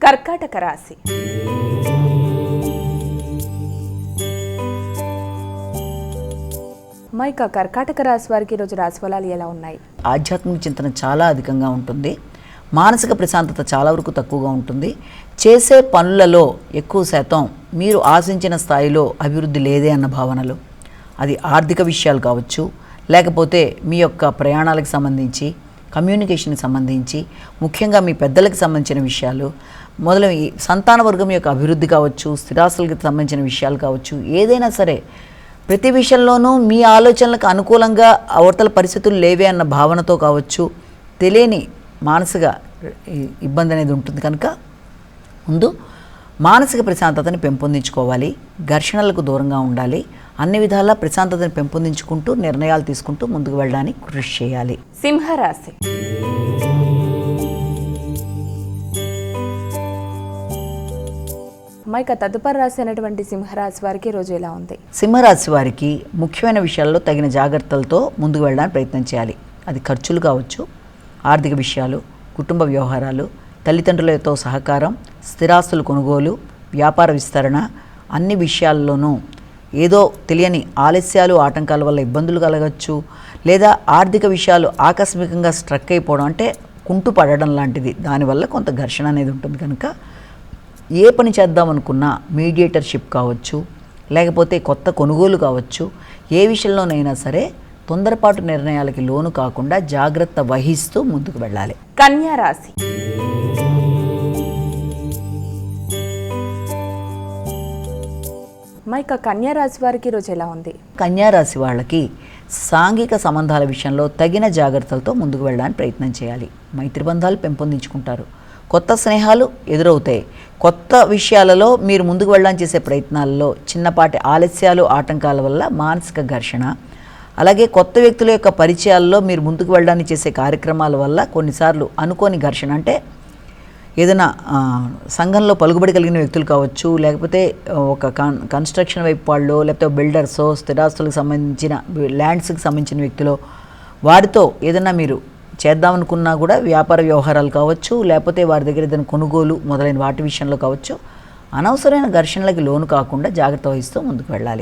కర్కాటక రాశి. మైక కర్కాటక రాశి వారికి ఈరోజు రాశి ఫలాలు ఎలా ఉన్నాయి? ఆధ్యాత్మిక చింతన చాలా అధికంగా ఉంటుంది. మానసిక ప్రశాంతత చాలా వరకు తక్కువగా ఉంటుంది. చేసే పనులలో ఎక్కువ శాతం మీరు ఆశించిన స్థాయిలో అభివృద్ధి లేదే అన్న భావనలు, అది ఆర్థిక విషయాలు కావచ్చు, లేకపోతే మీ యొక్క ప్రయాణాలకు సంబంధించి, కమ్యూనికేషన్కి సంబంధించి, ముఖ్యంగా మీ పెద్దలకు సంబంధించిన విషయాలు, మొదలైన సంతాన వర్గం యొక్క అభివృద్ధి కావచ్చు, స్థిరాస్తులకు సంబంధించిన విషయాలు కావచ్చు, ఏదైనా సరే ప్రతి విషయంలోనూ మీ ఆలోచనలకు అనుకూలంగా అవతల పరిస్థితులు లేవే అన్న భావనతో కావచ్చు, తెలియని మానసిక ఇబ్బంది అనేది ఉంటుంది. కనుక ముందు మానసిక ప్రశాంతతని పెంపొందించుకోవాలి, ఘర్షణలకు దూరంగా ఉండాలి, అన్ని విధాలా ప్రశాంతతను పెంపొందించుకుంటూ నిర్ణయాలు తీసుకుంటూ ముందుకు వెళ్ళడానికి కృషి చేయాలి. సింహరాశి. మైక తదుపరి రాశి అయినటువంటి సింహరాశి వారికి రోజు ఎలా ఉంది? సింహరాశి వారికి ముఖ్యమైన విషయాల్లో తగిన జాగ్రత్తలతో ముందుకు వెళ్ళడానికి ప్రయత్నం చేయాలి. అది ఖర్చులు కావచ్చు, ఆర్థిక విషయాలు, కుటుంబ వ్యవహారాలు, తల్లిదండ్రులతో సహకారం, స్థిరాస్తుల కొనుగోలు, వ్యాపార విస్తరణ, అన్ని విషయాల్లోనూ ఏదో తెలియని ఆలస్యాలు, ఆటంకాల వల్ల ఇబ్బందులు కలగచ్చు, లేదా ఆర్థిక విషయాలు ఆకస్మికంగా స్ట్రక్ అయిపోవడం, అంటే కుంటు పడడం లాంటిది, దానివల్ల కొంత ఘర్షణ అనేది ఉంటుంది. కనుక ఏ పని చేద్దామనుకున్నా మీడియేటర్షిప్ కావచ్చు, లేకపోతే కొత్త కొనుగోలు కావచ్చు, ఏ విషయంలోనైనా సరే తొందరపాటు నిర్ణయాలకి లోను కాకుండా జాగ్రత్త వహిస్తూ ముందుకు వెళ్ళాలి. కన్యా రాశి. మైక కన్యా రాశి వారికి ఈరోజు ఎలా ఉంది? కన్యా రాశి వాళ్ళకి సాంఘిక సంబంధాల విషయంలో తగిన జాగ్రత్తలతో ముందుకు వెళ్ళడానికి ప్రయత్నం చేయాలి. మైత్రి బంధాలు పెంపొందించుకుంటారు, కొత్త స్నేహాలు ఎదురవుతాయి. కొత్త విషయాలలో మీరు ముందుకు వెళ్ళడానికి చేసే ప్రయత్నాలలో చిన్నపాటి ఆలస్యాలు, ఆటంకాల వల్ల మానసిక ఘర్షణ, అలాగే కొత్త వ్యక్తుల యొక్క పరిచయాల్లో మీరు ముందుకు వెళ్ళడానికి చేసే కార్యక్రమాల వల్ల కొన్నిసార్లు అనుకోని ఘర్షణ, అంటే ఏదైనా సంఘంలో పలుకుబడి కలిగిన వ్యక్తులు కావచ్చు, లేకపోతే ఒక కన్స్ట్రక్షన్ వైపు వాళ్ళు, లేకపోతే బిల్డర్సో, స్థిరాస్తులకు సంబంధించిన ల్యాండ్స్కి సంబంధించిన వ్యక్తులు, వారితో ఏదైనా మీరు చేద్దామనుకున్నా కూడా వ్యాపార వ్యవహారాలు కావచ్చు, లేకపోతే వారి దగ్గర ఏదైనా కొనుగోలు మొదలైన వాటి విషయంలో కావచ్చు, అనవసరమైన ఘర్షణలకి లోను కాకుండా జాగ్రత్త వహిస్తూ ముందుకు వెళ్ళాలి.